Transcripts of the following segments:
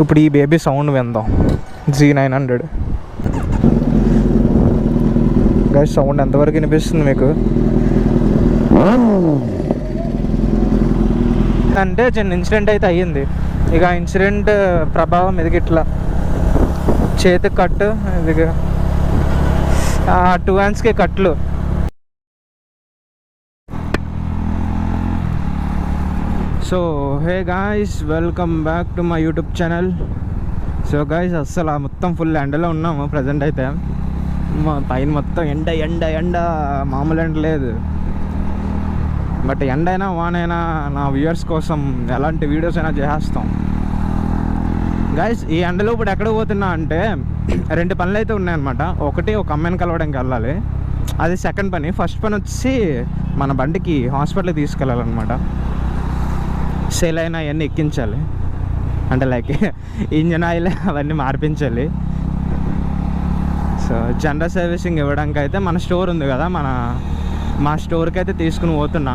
ఇప్పుడు ఈ baby sound విందాం. Z900 గైస్, సౌండ్ ఎంతవరకు వినిపిస్తుంది మీకు అంటే? చిన్న ఇన్సిడెంట్ అయితే అయ్యింది. ఇక ఇన్సిడెంట్ ప్రభావం ఇది ఇట్లా చేతికి కట్టు, ఇది 2 handsకి కట్లు. So hey guys, welcome back to my YouTube channel. So guys, అస్సలు మొత్తం ఫుల్ ఎండలో ఉన్నాము ప్రజెంట్ అయితే. మా పైన మొత్తం ఎండ ఎండ ఎండ, మామూలు ఎండ లేదు. బట్ ఎండ అయినా వానైనా నా వ్యూయర్స్ కోసం ఎలాంటి వీడియోస్ అయినా చేసేస్తాం గాయ్స్. ఈ ఎండలో ఇప్పుడు ఎక్కడ పోతున్నా అంటే 2 పనులు అయితే ఉన్నాయన్నమాట. ఒకటి, ఒక అమ్మాయిని కలవడానికి వెళ్ళాలి, అది సెకండ్ పని. ఫస్ట్ పని వచ్చి మన బండికి హాస్పిటల్కి తీసుకెళ్ళాలన్నమాట. సేల్ అయినా అవన్నీ ఎక్కించాలి, అంటే లైక్ ఇంజన్ ఆయిల్ అవన్నీ మార్పించాలి. సో జనరల్ సర్వీసింగ్ ఇవ్వడానికి అయితే మన స్టోర్ ఉంది కదా, మా స్టోర్కి అయితే తీసుకుని పోతున్నా.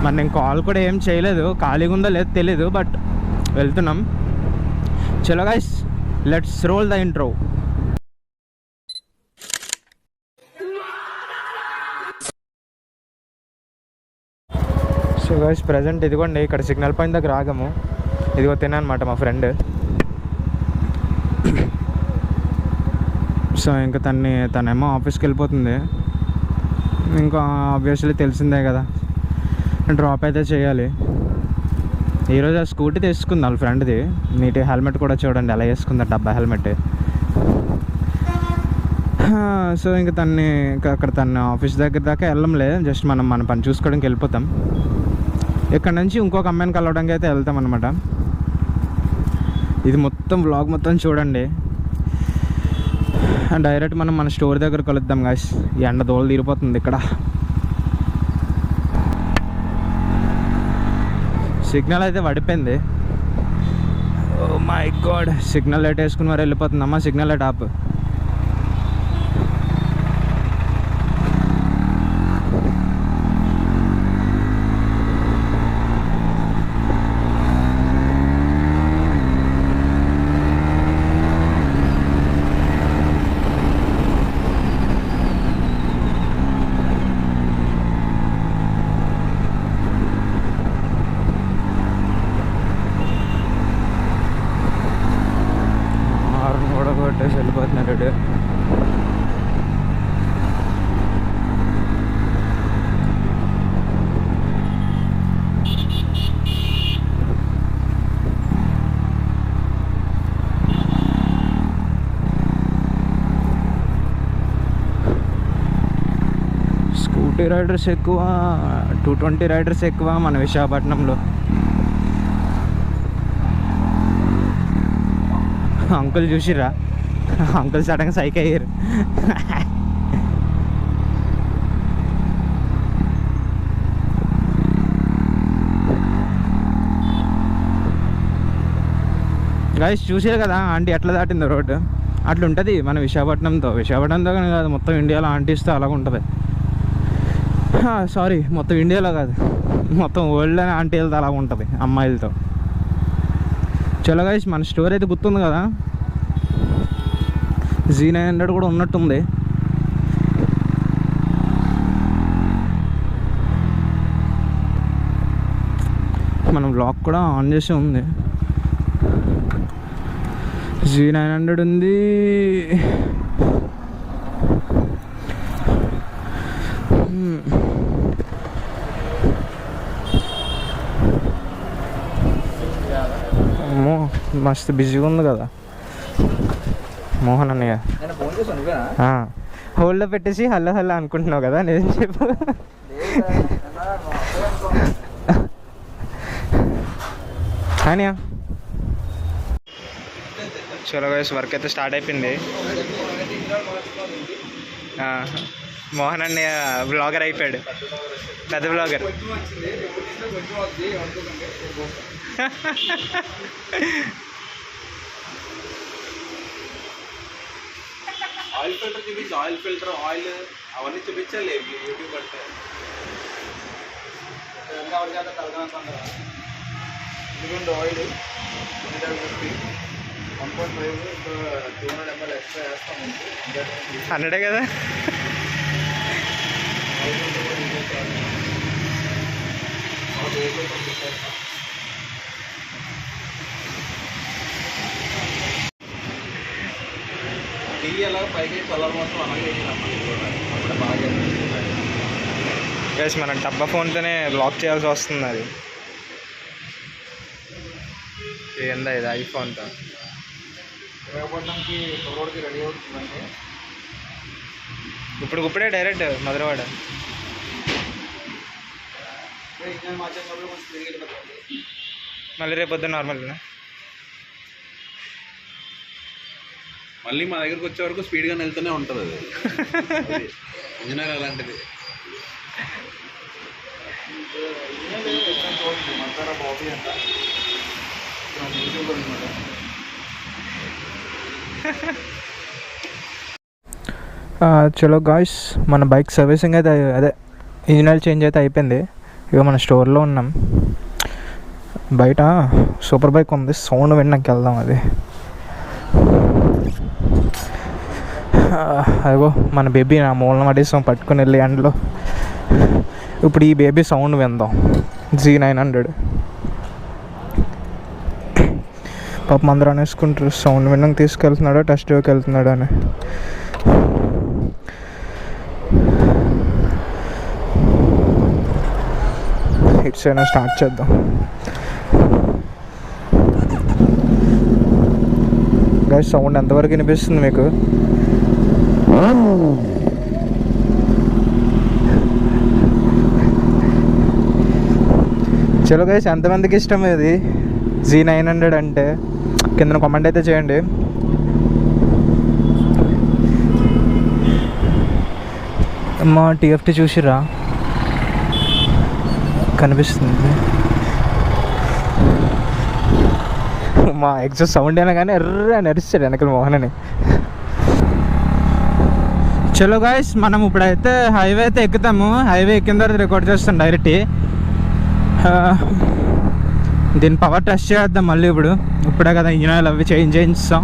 మరి నేను కాల్ కూడా ఏం చేయలేదు, ఖాళీగా ఉందో లేదో తెలీదు, బట్ వెళ్తున్నాం. చలో guys, let's roll the intro. So guys, present ఇదిగోండి ఇక్కడ సిగ్నల్ పాయింట్ దగ్గర ఆగాము. ఇదిగో తినమాట మా ఫ్రెండ్. సో ఇంకా తనేమో ఆఫీస్కి వెళ్ళిపోతుంది. ఇంకా ఆబ్వియస్లీ తెలిసిందే కదా, డ్రాప్ అయితే చేయాలి. ఈరోజు ఆ స్కూటీ తెచ్చుకుంది వాళ్ళ ఫ్రెండ్ది. నీటి హెల్మెట్ కూడా చూడండి ఎలా వేసుకుందా, డబ్బా హెల్మెట్. సో ఇంకా అక్కడ తన ఆఫీస్ దగ్గర దాకా వెళ్ళంలే, జస్ట్ మన పని చూసుకోవడానికి వెళ్ళిపోతాం. ఇక్కడ నుంచి ఇంకొక అమ్మాయిని కలవడానికి అయితే వెళ్తాం అనమాట. ఇది మొత్తం వ్లాగ్ మొత్తం చూడండి. డైరెక్ట్ మనం మన స్టోర్ దగ్గర కలుద్దాం గాయ్స్. ఈ ఎండ దోలు తీరిపోతుంది ఇక్కడ. సిగ్నల్ అయితే పడిపోయింది. Oh my god, signal light వేసుకుని మరి వెళ్ళిపోతుందమ్మా. సిగ్నల్ లైట్ ఆప్. వెళ్ళిపోతున్నాడు. స్కూటీ రైడర్స్ ఎక్కువ, 220 రైడర్స్ ఎక్కువ మన విశాఖపట్నంలో. అంకుల్ చూసిరా, అంకుల్ సడన్గా సైక్ అయ్యారు. గైస్ చూసారు కదా ఆంటీ ఎట్లా దాటిందో రోడ్డు. అట్లా ఉంటుంది మన విశాఖపట్నంతో కానీ కాదు, మొత్తం ఇండియాలో ఆంటీస్తో అలాగ ఉంటుంది. సారీ, మొత్తం ఇండియాలో కాదు, మొత్తం వరల్డ్లోనే ఆంటీలతో అలా ఉంటుంది అమ్మాయిలతో. చలో గైస్, మన స్టోర్ అయితే గుర్తుంది కదా, Z900 కూడా ఉన్నట్టుంది. మనం బ్లాక్ కూడా ఆన్ చేసి ఉంది. Z900 ఉంది. మస్తు బిజీగా ఉంది కదా మోహన్ అన్నయ్య. హోల్డ్లో పెట్టేసి హలో హలో అనుకుంటున్నావు కదా, నేను చెప్పు. అనియా చలో గైస్, వర్క్ అయితే స్టార్ట్ అయిపోయింది. మోహన్ అన్నయ్య బ్లాగర్ అయిపోయాడు, పెద్ద బ్లాగర్. ఆయిల్ ఫిల్టర్ చూపించి, ఆయిల్ ఫిల్టర్ ఆయిల్ అవన్నీ చూపించాలి యూట్యూబ్ అంటే. ఇదిగోండి ఆయిల్ 150, 1.5 ఇంకా 200 ml ఎక్స్ట్రా వేస్తాం. 100 కదా. టీ అలా పైకి కలర్ మొత్తం అలాగే అప్పుడు బాగా గైస్ మనం డబ్బా ఫోన్తోనే బ్లాక్ చేయాల్సి వస్తుంది. అది ఏందా ఇది ఐఫోన్తో విశాఖపట్నంకి రోడ్కి రెడీ అవుతుందండి. ఇప్పుడే డైరెక్ట్ మధురవాడ. ఇంజన్ మార్చేటప్పుడు కొంచెం స్పీడ్గా వెళ్ళిపోతుంది. మళ్ళీ రేపు పొద్దున్న నార్మల్. మళ్ళీ మా దగ్గరకు వచ్చే వరకు స్పీడ్గా వెళ్తూనే ఉంటుంది. అది ఇంజన్ అలాంటిది. మసాలా బాబీ అంట యూట్యూబ్ అనమాట. చలో గాయ్స్, మన బైక్ సర్వీసింగ్ అయితే అదే ఇంజిన్ ఆయిల్ చేంజ్ అయితే అయిపోయింది. ఇక మన స్టోర్లో ఉన్నాం. బయట సూపర్ బైక్ ఉంది, సౌండ్ వినడానికి వెళ్దాం. అది అదిగో మన బేబీ నా మూలన పడేసాం పట్టుకుని వెళ్ళి ఎండలో. ఇప్పుడు ఈ బేబీ సౌండ్ విందాం. Z900 పాపం అందరూ అనేసుకుంటారు సౌండ్ వినడానికి తీసుకెళ్తున్నాడా టెస్ట్ డ్రైవ్కి వెళ్తున్నాడా అని. హిట్స్ అయినా స్టార్ట్ చేద్దాం. గైస్ సౌండ్ ఎంతవరకు వినిపిస్తుంది మీకు? చలో గైస్, ఎంతమందికి ఇష్టం ఇది Z900 అంటే కింద కామెంట్ అయితే చేయండి. మా TFT చూసిరా కనిపిస్తుంది. మా ఎగ్జాస్ట్ సౌండ్ అయినా కానీ ఎర్ర నడుస్తాడు వెనకల మోహనని. చలో గాయస్, మనం ఇప్పుడైతే హైవే అయితే ఎక్కుతాము. హైవే ఎక్కిన తర్వాత రికార్డ్ చేస్తాం డైరెక్ట్. దీని పవర్ టెస్ట్ చేద్దాం మళ్ళీ. ఇప్పుడే కదా ఇంజిన్ ఆయిల్ అవి చేయించాం.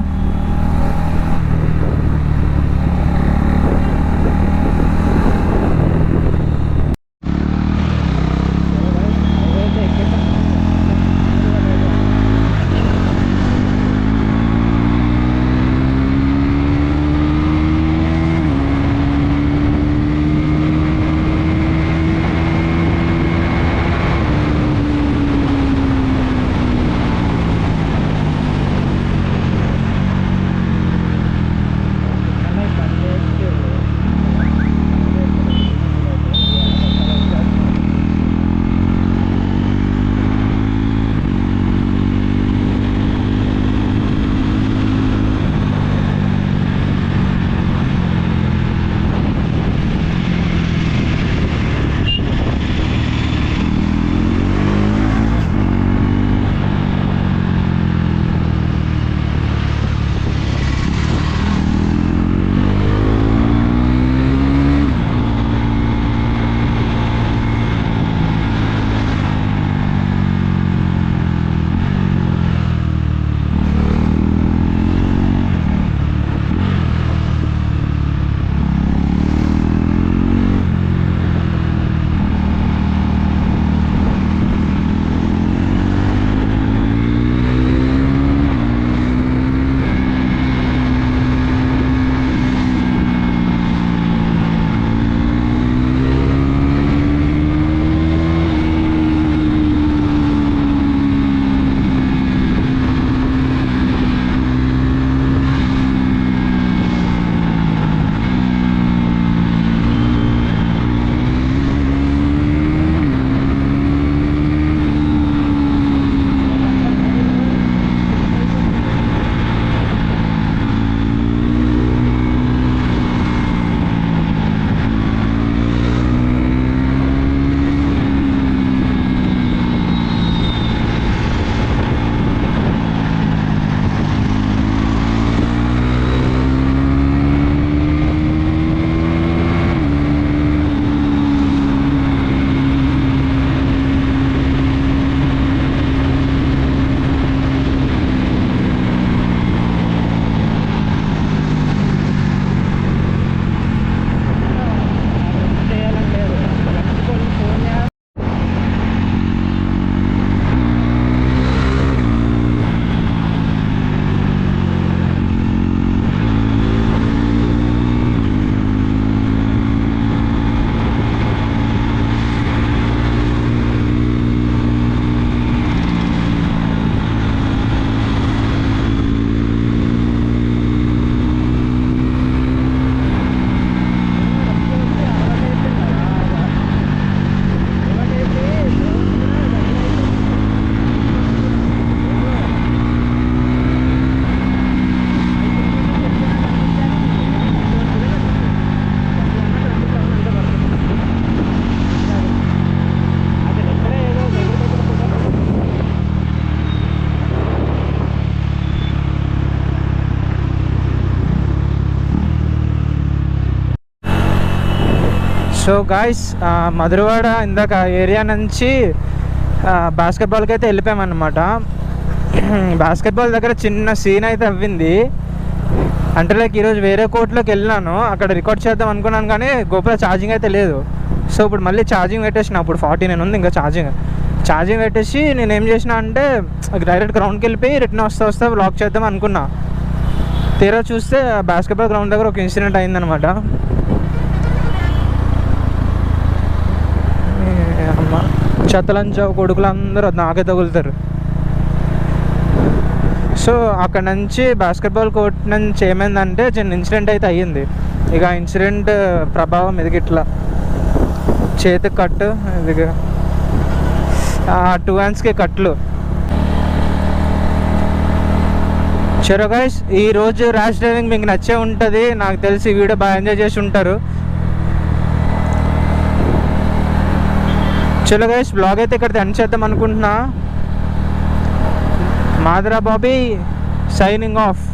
సో గాయస్ మధురవాడ ఇందాక ఏరియా నుంచి బాస్కెట్బాల్కి అయితే వెళ్ళిపోయామన్నమాట. బాస్కెట్బాల్ దగ్గర చిన్న సీన్ అయితే అవ్వింది. అంటే లైక్ ఈరోజు వేరే కోర్టులోకి వెళ్ళినాను, అక్కడ రికార్డ్ చేద్దాం అనుకున్నాను కానీ గోపుర ఛార్జింగ్ అయితే లేదు. సో ఇప్పుడు మళ్ళీ ఛార్జింగ్ పెట్టేసిన, అప్పుడు 49 ఉంది ఇంకా ఛార్జింగ్ పెట్టేసి నేను ఏం చేసిన అంటే డైరెక్ట్ గ్రౌండ్కి వెళ్ళిపోయి రిటర్న్ వస్తా బ్లాక్ చేద్దాం అనుకున్నా. తీరా చూస్తే బాస్కెట్బాల్ గ్రౌండ్ దగ్గర ఒక ఇన్సిడెంట్ అయిందనమాట. అమ్మ చెత్తలంచా కొడుకులు అందరూ నాకే తగులుతారు. సో అక్కడ నుంచి బాస్కెట్బాల్ కోర్ట్ నుంచి ఏమైందంటే చిన్న ఇన్సిడెంట్ అయితే అయ్యింది. ఇక ఆ ఇన్సిడెంట్ ప్రభావం ఇది ఇట్లా చేతికి కట్టు, ఇది 2 handsకి కట్లు. చలో గైస్, ఈరోజు ర్యాష్ డ్రైవింగ్ మీకు నచ్చే ఉంటుంది నాకు తెలిసి. ఈ వీడియో బాగా ఎంజాయ్ చేసి ఉంటారు. చలో గైస్, బ్లాగ్ అయితే ఇక్కడ ఎండ్ చేద్దాం అనుకుంటున్నా. మాధురా బాబీ సైనింగ్ ఆఫ్.